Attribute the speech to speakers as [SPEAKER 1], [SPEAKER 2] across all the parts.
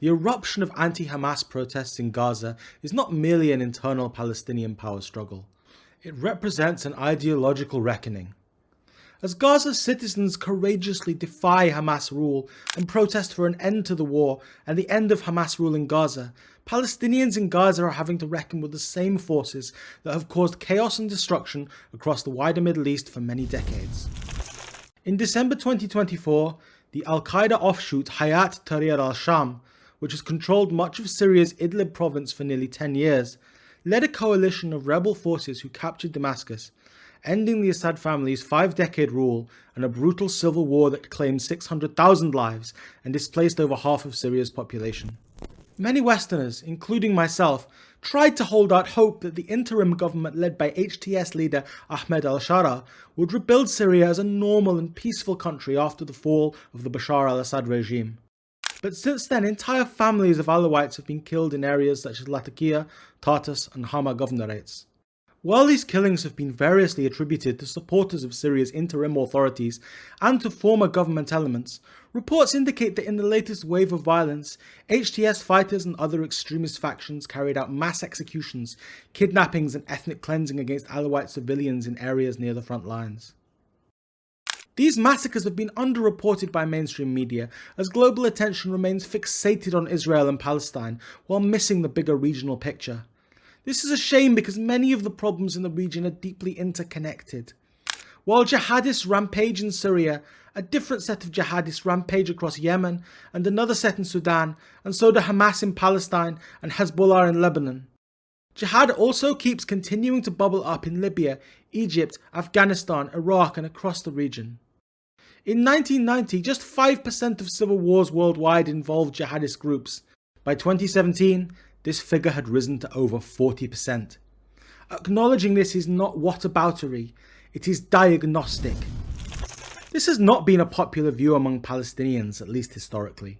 [SPEAKER 1] The eruption of anti-Hamas protests in Gaza is not merely an internal Palestinian power struggle. It represents an ideological reckoning. As Gaza's citizens courageously defy Hamas rule and protest for an end to the war and the end of Hamas rule in Gaza, Palestinians in Gaza are having to reckon with the same forces that have caused chaos and destruction across the wider Middle East for many decades. In December 2024, the Al-Qaeda offshoot Hayat Tahrir al-Sham, which has controlled much of Syria's Idlib province for nearly 10 years, led a coalition of rebel forces who captured Damascus, ending the Assad family's 5-decade rule and a brutal civil war that claimed 600,000 lives and displaced over half of Syria's population. Many Westerners, including myself, tried to hold out hope that the interim government led by HTS leader Ahmed al-Shara would rebuild Syria as a normal and peaceful country after the fall of the Bashar al-Assad regime. But since then, entire families of Alawites have been killed in areas such as Latakia, Tartus and Hama governorates. While these killings have been variously attributed to supporters of Syria's interim authorities and to former government elements, reports indicate that in the latest wave of violence, HTS fighters and other extremist factions carried out mass executions, kidnappings and ethnic cleansing against Alawite civilians in areas near the front lines. These massacres have been underreported by mainstream media as global attention remains fixated on Israel and Palestine while missing the bigger regional picture. This is a shame because many of the problems in the region are deeply interconnected. While jihadists rampage in Syria, a different set of jihadists rampage across Yemen and another set in Sudan, and so do Hamas in Palestine and Hezbollah in Lebanon. Jihad also keeps continuing to bubble up in Libya, Egypt, Afghanistan, Iraq and across the region. In 1990, just 5% of civil wars worldwide involved jihadist groups. By 2017, this figure had risen to over 40%. Acknowledging this is not whataboutery, it is diagnostic. This has not been a popular view among Palestinians, at least historically.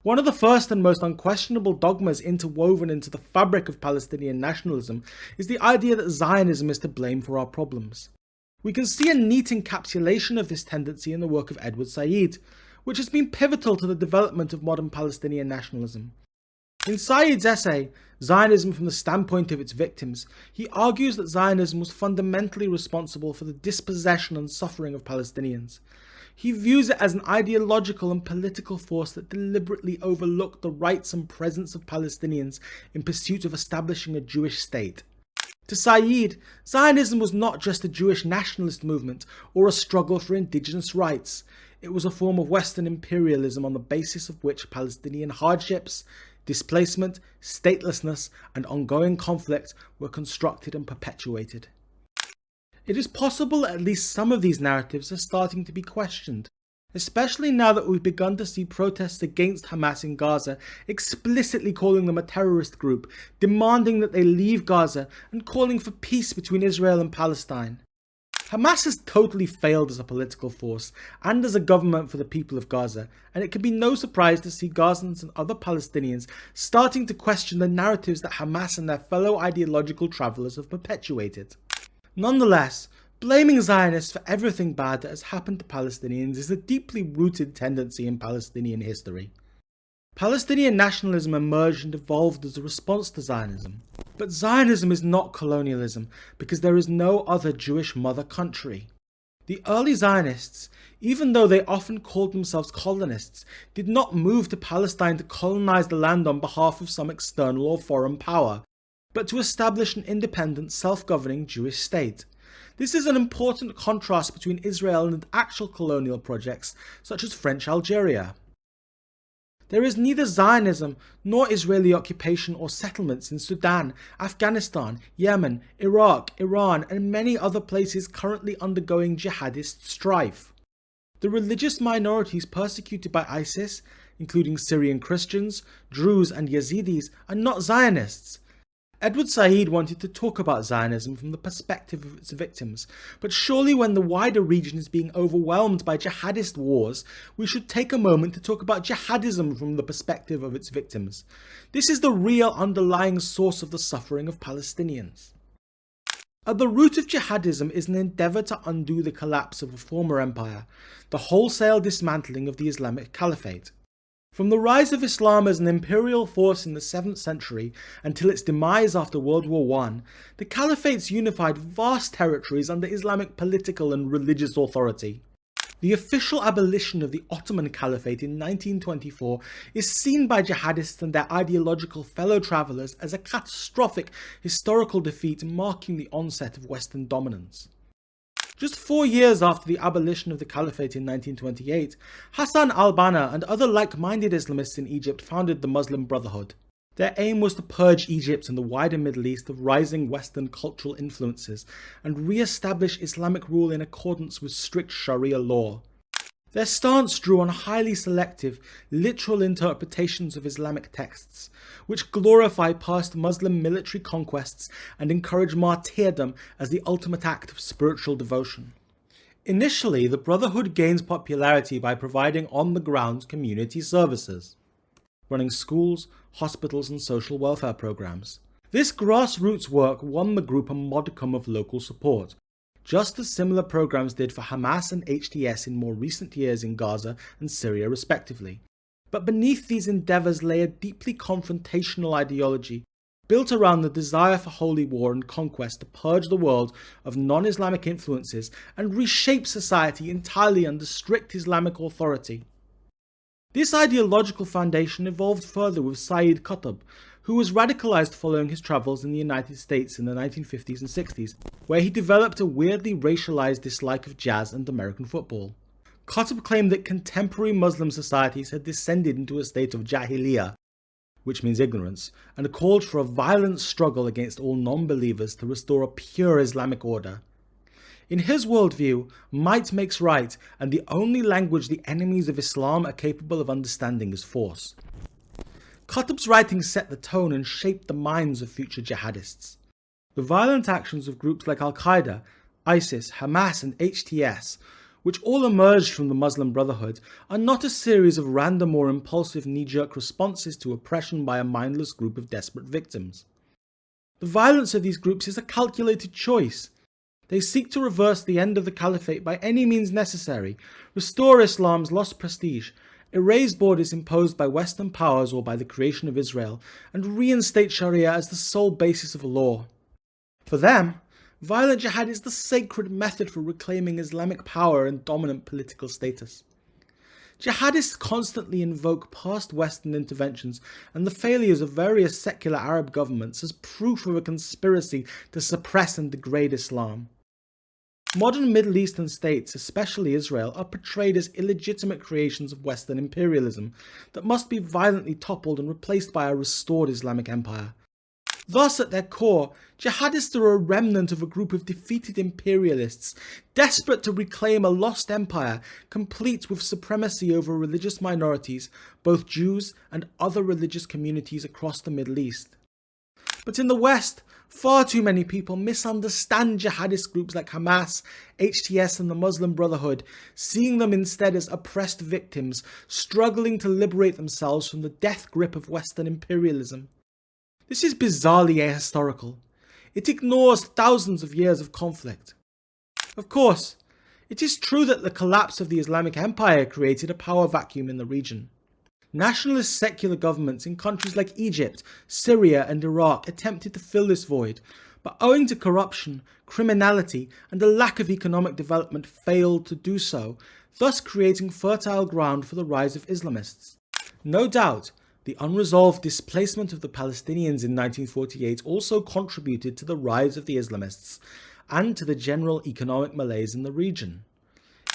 [SPEAKER 1] One of the first and most unquestionable dogmas interwoven into the fabric of Palestinian nationalism is the idea that Zionism is to blame for our problems. We can see a neat encapsulation of this tendency in the work of Edward Said, which has been pivotal to the development of modern Palestinian nationalism. In Said's essay, Zionism from the Standpoint of Its Victims, he argues that Zionism was fundamentally responsible for the dispossession and suffering of Palestinians. He views it as an ideological and political force that deliberately overlooked the rights and presence of Palestinians in pursuit of establishing a Jewish state. To Said, Zionism was not just a Jewish nationalist movement or a struggle for indigenous rights. It was a form of Western imperialism on the basis of which Palestinian hardships, displacement, statelessness, and ongoing conflict were constructed and perpetuated. It is possible that at least some of these narratives are starting to be questioned, especially now that we've begun to see protests against Hamas in Gaza explicitly calling them a terrorist group, demanding that they leave Gaza, and calling for peace between Israel and Palestine. Hamas has totally failed as a political force and as a government for the people of Gaza, and it can be no surprise to see Gazans and other Palestinians starting to question the narratives that Hamas and their fellow ideological travellers have perpetuated. Nonetheless, blaming Zionists for everything bad that has happened to Palestinians is a deeply rooted tendency in Palestinian history. Palestinian nationalism emerged and evolved as a response to Zionism. But Zionism is not colonialism because there is no other Jewish mother country. The early Zionists, even though they often called themselves colonists, did not move to Palestine to colonize the land on behalf of some external or foreign power, but to establish an independent, self-governing Jewish state. This is an important contrast between Israel and actual colonial projects such as French Algeria. There is neither Zionism nor Israeli occupation or settlements in Sudan, Afghanistan, Yemen, Iraq, Iran, and many other places currently undergoing jihadist strife. The religious minorities persecuted by ISIS, including Syrian Christians, Druze, and Yazidis, are not Zionists. Edward Said wanted to talk about Zionism from the perspective of its victims, but surely when the wider region is being overwhelmed by jihadist wars, we should take a moment to talk about jihadism from the perspective of its victims. This is the real underlying source of the suffering of Palestinians. At the root of jihadism is an endeavour to undo the collapse of a former empire, the wholesale dismantling of the Islamic Caliphate. From the rise of Islam as an imperial force in the 7th century until its demise after World War I, the caliphates unified vast territories under Islamic political and religious authority. The official abolition of the Ottoman Caliphate in 1924 is seen by jihadists and their ideological fellow travellers as a catastrophic historical defeat marking the onset of Western dominance. Just 4 years after the abolition of the Caliphate in 1928, Hassan al-Banna and other like-minded Islamists in Egypt founded the Muslim Brotherhood. Their aim was to purge Egypt and the wider Middle East of rising Western cultural influences and re-establish Islamic rule in accordance with strict Sharia law. Their stance drew on highly selective, literal interpretations of Islamic texts, which glorify past Muslim military conquests and encourage martyrdom as the ultimate act of spiritual devotion. Initially, the Brotherhood gains popularity by providing on-the-ground community services, running schools, hospitals and social welfare programs. This grassroots work won the group a modicum of local support, just as similar programs did for Hamas and HTS in more recent years in Gaza and Syria respectively. But beneath these endeavours lay a deeply confrontational ideology, built around the desire for holy war and conquest to purge the world of non-Islamic influences and reshape society entirely under strict Islamic authority. This ideological foundation evolved further with Sayyid Qutb, who was radicalized following his travels in the United States in the 1950s and 60s, where he developed a weirdly racialized dislike of jazz and American football. Qutb claimed that contemporary Muslim societies had descended into a state of jahiliyyah, which means ignorance, and called for a violent struggle against all non-believers to restore a pure Islamic order. In his worldview, might makes right, and the only language the enemies of Islam are capable of understanding is force. Qutb's writings set the tone and shaped the minds of future jihadists. The violent actions of groups like Al-Qaeda, ISIS, Hamas and HTS, which all emerged from the Muslim Brotherhood, are not a series of random or impulsive knee-jerk responses to oppression by a mindless group of desperate victims. The violence of these groups is a calculated choice. They seek to reverse the end of the caliphate by any means necessary, restore Islam's lost prestige, erase borders imposed by Western powers or by the creation of Israel, and reinstate Sharia as the sole basis of law. For them, violent jihad is the sacred method for reclaiming Islamic power and dominant political status. Jihadists constantly invoke past Western interventions and the failures of various secular Arab governments as proof of a conspiracy to suppress and degrade Islam. Modern Middle Eastern states, especially Israel, are portrayed as illegitimate creations of Western imperialism that must be violently toppled and replaced by a restored Islamic empire. Thus, at their core, jihadists are a remnant of a group of defeated imperialists, desperate to reclaim a lost empire, complete with supremacy over religious minorities, both Jews and other religious communities across the Middle East. But in the West, far too many people misunderstand jihadist groups like Hamas, HTS and the Muslim Brotherhood, seeing them instead as oppressed victims, struggling to liberate themselves from the death grip of Western imperialism. This is bizarrely ahistorical. It ignores thousands of years of conflict. Of course, it is true that the collapse of the Islamic Empire created a power vacuum in the region. Nationalist secular governments in countries like Egypt, Syria and Iraq attempted to fill this void, but owing to corruption, criminality and a lack of economic development failed to do so, thus creating fertile ground for the rise of Islamists. No doubt, the unresolved displacement of the Palestinians in 1948 also contributed to the rise of the Islamists and to the general economic malaise in the region.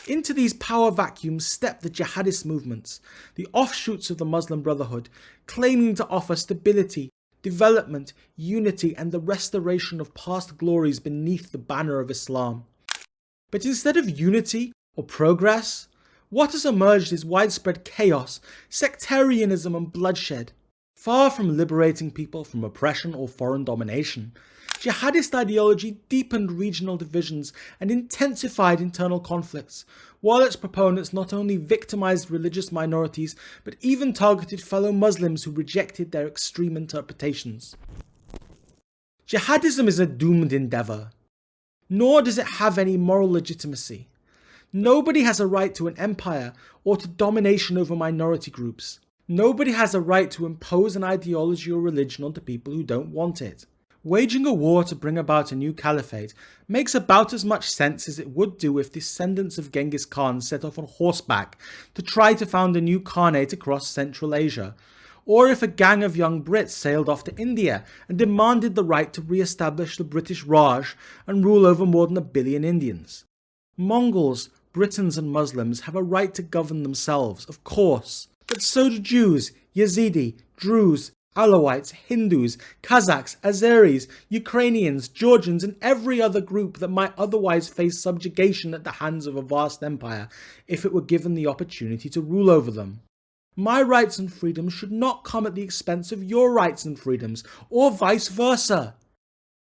[SPEAKER 1] Into these power vacuums stepped the jihadist movements, the offshoots of the Muslim Brotherhood, claiming to offer stability, development, unity and the restoration of past glories beneath the banner of Islam. But instead of unity or progress, what has emerged is widespread chaos, sectarianism and bloodshed. Far from liberating people from oppression or foreign domination, jihadist ideology deepened regional divisions and intensified internal conflicts, while its proponents not only victimized religious minorities, but even targeted fellow Muslims who rejected their extreme interpretations. Jihadism is a doomed endeavor, nor does it have any moral legitimacy. Nobody has a right to an empire or to domination over minority groups. Nobody has a right to impose an ideology or religion onto people who don't want it. Waging a war to bring about a new caliphate makes about as much sense as it would do if descendants of Genghis Khan set off on horseback to try to found a new khanate across Central Asia, or if a gang of young Brits sailed off to India and demanded the right to re-establish the British Raj and rule over more than 1 billion Indians. Mongols, Britons and Muslims have a right to govern themselves, of course, but so do Jews, Yazidi, Druze, Alawites, Hindus, Kazakhs, Azeris, Ukrainians, Georgians and every other group that might otherwise face subjugation at the hands of a vast empire if it were given the opportunity to rule over them. My rights and freedoms should not come at the expense of your rights and freedoms, or vice versa.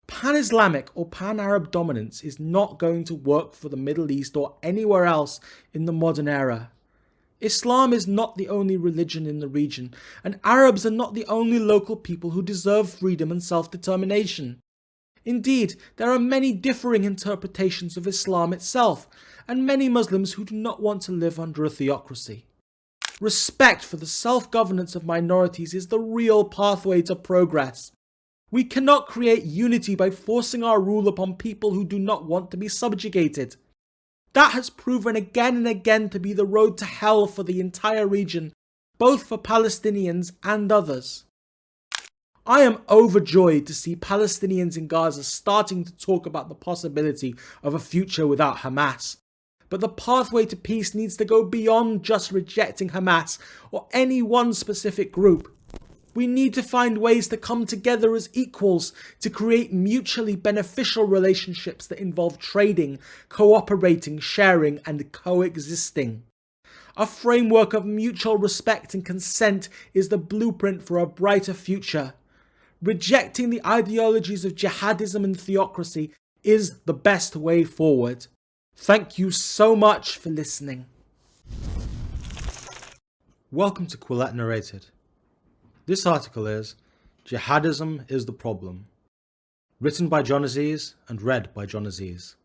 [SPEAKER 1] Pan-Islamic or Pan-Arab dominance is not going to work for the Middle East or anywhere else in the modern era. Islam is not the only religion in the region, and Arabs are not the only local people who deserve freedom and self-determination. Indeed, there are many differing interpretations of Islam itself, and many Muslims who do not want to live under a theocracy. Respect for the self-governance of minorities is the real pathway to progress. We cannot create unity by forcing our rule upon people who do not want to be subjugated. That has proven again and again to be the road to hell for the entire region, both for Palestinians and others. I am overjoyed to see Palestinians in Gaza starting to talk about the possibility of a future without Hamas. But the pathway to peace needs to go beyond just rejecting Hamas or any one specific group. We need to find ways to come together as equals to create mutually beneficial relationships that involve trading, cooperating, sharing, and coexisting. A framework of mutual respect and consent is the blueprint for a brighter future. Rejecting the ideologies of jihadism and theocracy is the best way forward. Thank you so much for listening. Welcome to Quillette Narrated. This article is Jihadism is the Problem, written by John Aziz and read by John Aziz.